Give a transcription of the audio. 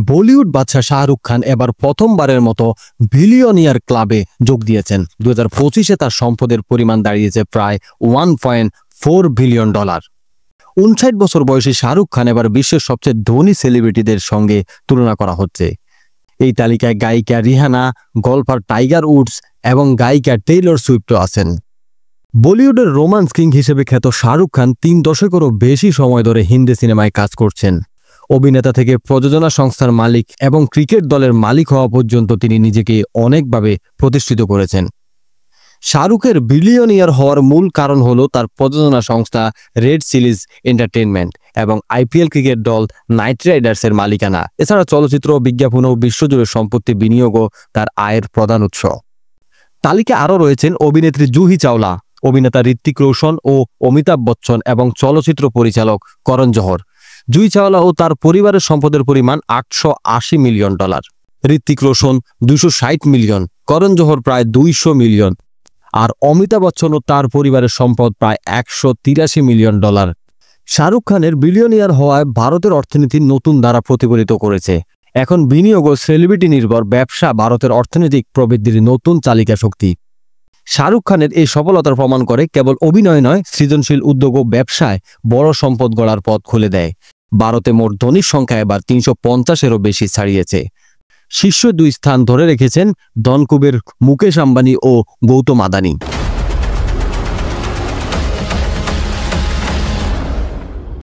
বলিউড বাদশা শাহরুখ খান এবার প্রথমবারের মতো বিলিয়নিয়ার ক্লাবে যোগ দিয়েছেন। 2025-এ তার সম্পদের পরিমাণ দাঁড়িয়েছে প্রায় $1.4 বিলিয়ন। 59 বছর বয়সী শাহরুখ খান এবার বিশ্বের সবচেয়ে ধনী সেলিব্রিটিদের সঙ্গে তুলনা করা হচ্ছে। এই তালিকায় গায়িকা রিহানা, গল্ফার টাইগার উডস এবং গায়িকা টেইলর সুইফটও আছেন। বলিউডের রোমান্স কিং হিসেবে খ্যাত শাহরুখ খান 3 দশকেরও বেশি সময় ধরে হিন্দি সিনেমায় কাজ করছেন। অভিনেতা থেকে প্রযোজনা সংস্থার মালিক এবং ক্রিকেট দলের মালিক হওয়া পর্যন্ত তিনি নিজেকে অনেকভাবে প্রতিষ্ঠিত করেছেন। শাহরুখের বিলিয়নিয়ার হওয়ার মূল কারণ হলো তার প্রযোজনা সংস্থা রেড চিলিজ এন্টারটেইনমেন্ট এবং আইপিএল ক্রিকেট দল নাইট রাইডার্সের মালিকানা। এছাড়া চলচ্চিত্র, বিজ্ঞাপন ও বিশ্বজুড়ে সম্পত্তি বিনিয়োগও তার আয়ের প্রধান উৎস। তালিকায় আরও রয়েছেন অভিনেত্রী জুহি চাওলা, অভিনেতা ঋত্বিক রোশন ও অমিতাভ বচ্চন এবং চলচ্চিত্র পরিচালক করণ জোহর। জুহি চাওলা ও তার পরিবারের সম্পদের পরিমাণ $880 মিলিয়ন, ঋত্বিক রোশন 260 মিলিয়ন, করণ জোহর প্রায় 200 মিলিয়ন, আর অমিতাভ বচ্চন ও তার পরিবারের সম্পদ প্রায় $183 মিলিয়ন। শাহরুখ খানের বিলিয়নিয়ার হওয়ায় ভারতের অর্থনীতির নতুন ধারা প্রতিফলিত করেছে। এখন বিনিয়োগ ও সেলিব্রিটি নির্ভর ব্যবসা ভারতের অর্থনৈতিক প্রবৃদ্ধির নতুন চালিকা শক্তি। শাহরুখ খানের এই সফলতার প্রমাণ করে কেবল অভিনয় নয়, সৃজনশীল উদ্যোগ ও ব্যবসায় বড় সম্পদ গড়ার পথ খুলে দেয়। ভারতে মোট ধনীর সংখ্যা এবার 350-এরও বেশি ছাড়িয়েছে। শীর্ষ 2 স্থান ধরে রেখেছেন ধনকুবের মুকেশ আম্বানি ও গৌতম আদানি।